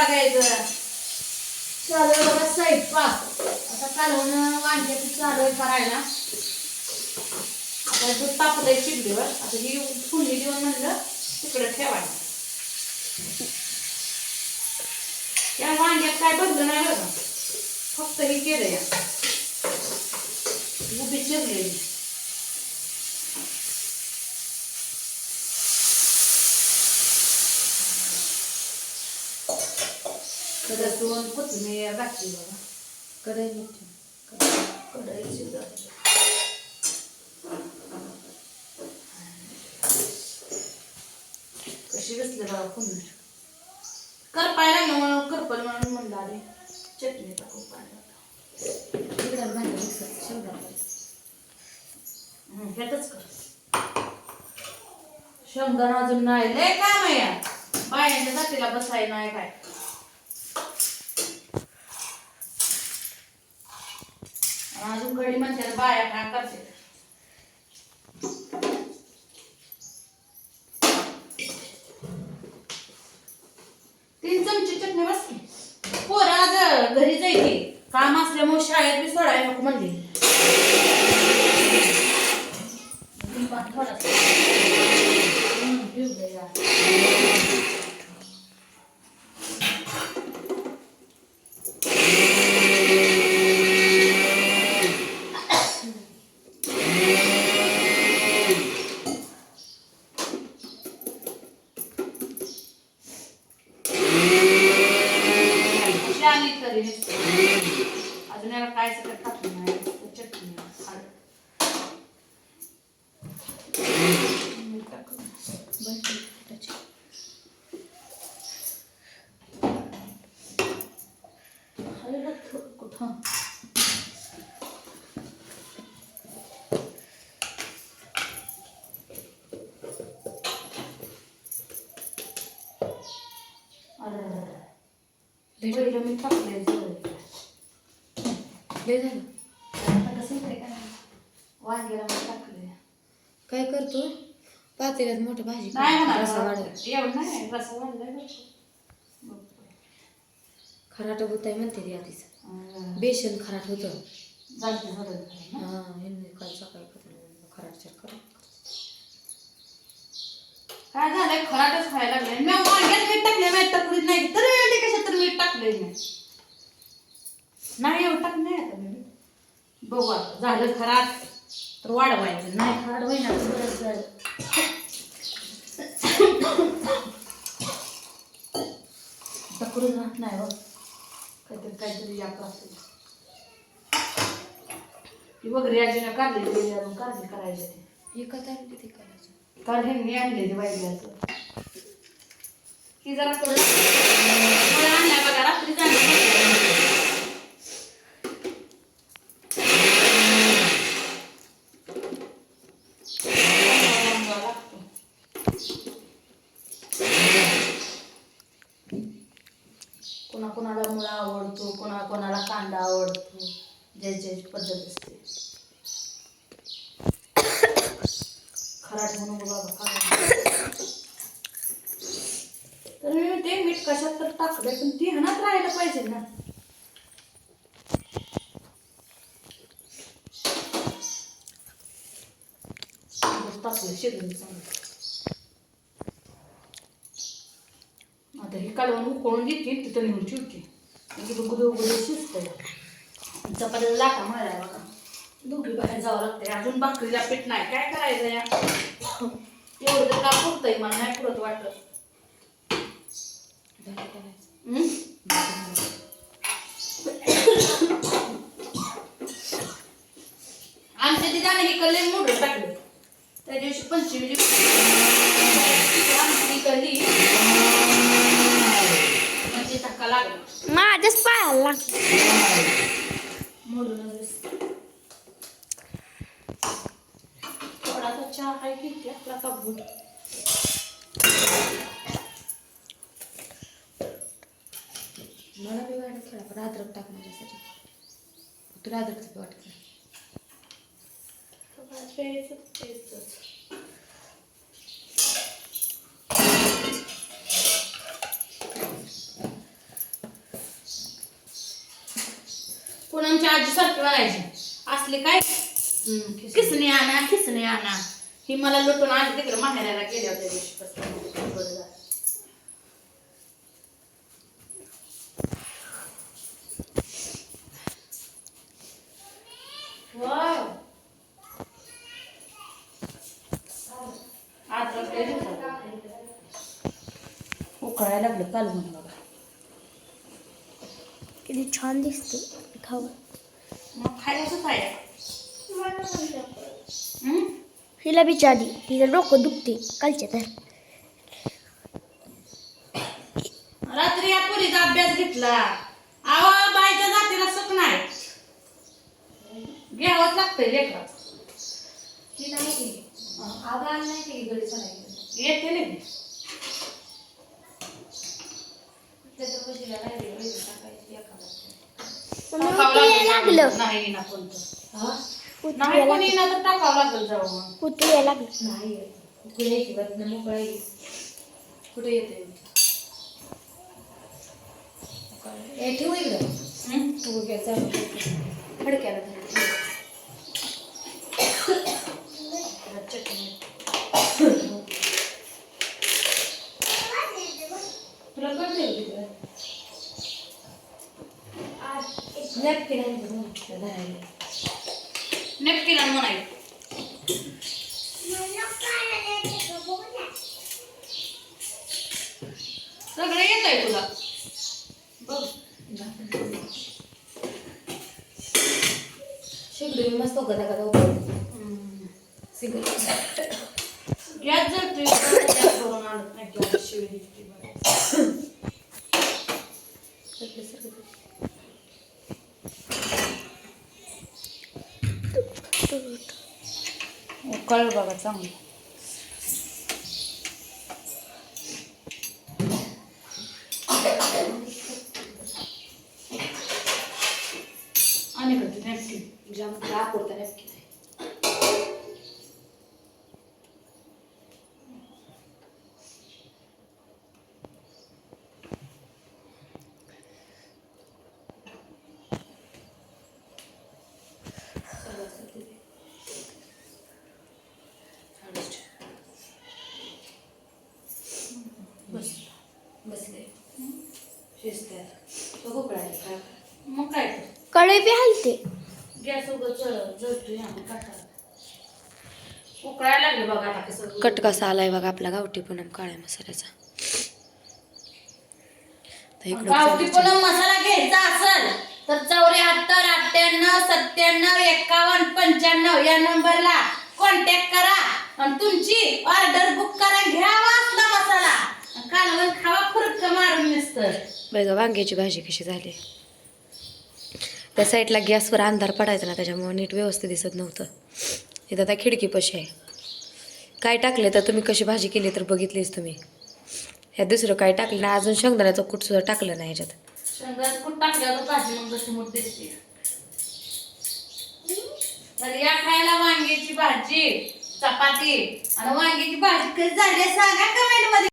लागायचं. चालू आहे बघा स्वयंपाक. आता कालवण वांग्याची चालू आहे करायला. आता दूध तापलंय चिडलीवर. आता ही फुलली देऊन म्हणलं तिकडे ठेवायला. या वांग्यात काय बदल नाही बघा, फक्त हे केलं या उभी चिरलेली. लसूण कोथिंबीर घातली बघा. कढई शिजवली. कशी बसले बघा कोथिंबीर. करपायला म्हणून करपल म्हणून म्हणलं आधी चटणी टाकू पाण्यात. ह्यातच कर. शेंगदाणा अजून नाही, लय काम आहे या बायांच्या जातीला बसाय नाही काय. अजून कढी म्हणते बाया काय करते. 3 चमचे चटणी बस. पोरं आज घरी जायची काम असल्यामुळे शाळेत बी सोडायला नको म्हणली. अजून याला काय सगळं टाकलं नाही. चटणी कुठं मी टाकले वांग्याला टाकले. काय करतो पातेल्यात मोठं भाजी नाही एवढं नाही रसा वाढलाय. खराट होत आहे म्हणते ती आधीच. बेसन खराट होतं. काल सकाळी खराट काय झालंय खराटच खायला लागले. मी वांग्यात मीठ टाकले मीठ टाकलीच नाही तर कशात तर मीठ टाकले नाही एवढं टाक नाही. आता मी बघू आता झालं खराट तर वाढवायचं नाही. खराट होईना बरंच झालं. तकडून राहत नाही बघ काहीतरी या असेल ती वगैरे आजीनं काढली काढली करायची. हे कथा किती करायचं कारण ह्यांनी आणले ते बायलाचं की जरा थोडं आणलाय बघा रात्री कोणाला मुळा आवडतो, कोणाला कांदा आवडतो, ज्याची पद्धत असते. खराट म्हणून बाबा तर मी ते मीठ कशात तर टाकलंय पण ती हनात राहायला पाहिजे ना. टाकलं शिजून चांगलं. आता हे कालवण उकळून घेते तिथं निघून चिवते गुदू शिजतंय. चपातीला लाटा मळायला बघा दोघी बाहेर जावं लागतंय. अजून भाकरीला पीठ नाही काय करायचं या एवढं तर का पुरतंय मला नाही पुरत वाटत. आमच्या तिथं हे कले मोठं टाकलं त्या दिवशी पंचमी कली म्हणजे धक्का लागला माझ्याच पायाला लागला मोडून. थोडासा चहा आहे की आपला कप मला बी वाटत थोडा पण अद्रक टाक माझ्यासाठी. तुला अद्रकचं वाटत नाही. पूनमची आजी सारखी म्हणायची असले काय खिसणी आणा ही मला लुटून आली तिकडे माहेराला गेल्या होत्या दिवशीपासून. बरं झालं. वाव. आज रस्ते उकळायला लागलं काल म्हणून बघा. किती छान दिसते खाऊ. मग खायचं काय हिला बिचारी तिचं डोकं दुखते कालच्या तर. रात्री या पोरीचा अभ्यास घेतला. आवा बाईच्या जातीला सुख नाही. घ्यावंच लागतंय लेकराचं. ती नाही केली आगा नाही केली गडी चढायला येते नाही त्याच्या पशीला राहिली वैरी टाकायची एखादा. लागलं नाही ना कोणतं हा नाही कोणी ना तर टाकावं लागेल जाऊन. उतरायला लागलं. नाही कुठे यायची बातमी मोकळा येईल कुठे येते ए ठेवू इकडं तू घ्यायचा फडक्याला तुला कळते नॅपकिन धरायला नक्की ना म्हणायचं. सगळं येत आहे तुला बघ. शेगडी मस्त गदा सिंगल गॅस जर तू गॅस भरून आणत नाही किंवा शिवी दिसते कळ बघा चांगलं. आणि करते नॅपकिन जाम लाकूडता नॅपकिन आहे बसले शिजते तो भोपळा काय मग काय कर कढई बी हलते. गॅस उगाच जळतोय आम्ही काटाला. उकळायला लागले बघा आता कसं कट कसा आलाय बघा आपला गावठी पूनम काळ्या मसाल्याचा. गावठी पूनम मसाला घ्यायचा असेल तर 74 98 97 51 95 या नंबरला कॉन्टॅक्ट करा आणि तुमची ऑर्डर बुक करा. घ्या वाचला मसाला कालवण खावा फुरक मारून नसतं. बघा वांग्याची भाजी कशी झाली. त्या साईडला गॅसवर अंधार पडायचा ना त्याच्यामुळे नीट व्यवस्थित दिसत नव्हतं. इथं आता खिडकीपाशी आहे. काय टाकले तर तुम्ही कशी भाजी केली तर बघितलीच तुम्ही. ह्या दुसरं काय टाकलं ना अजून शेंगदाण्याचं कूट सुद्धा टाकलं नाही ह्याच्यात. शेंगदाण्याचं कूट टाकल्यावर भाजी मग कशी मोठी दिसते. तर या खायला वांग्याची भाजी चपाती आणि वांग्याची भाजी कशी झाली सांगा कमेंट मध्ये.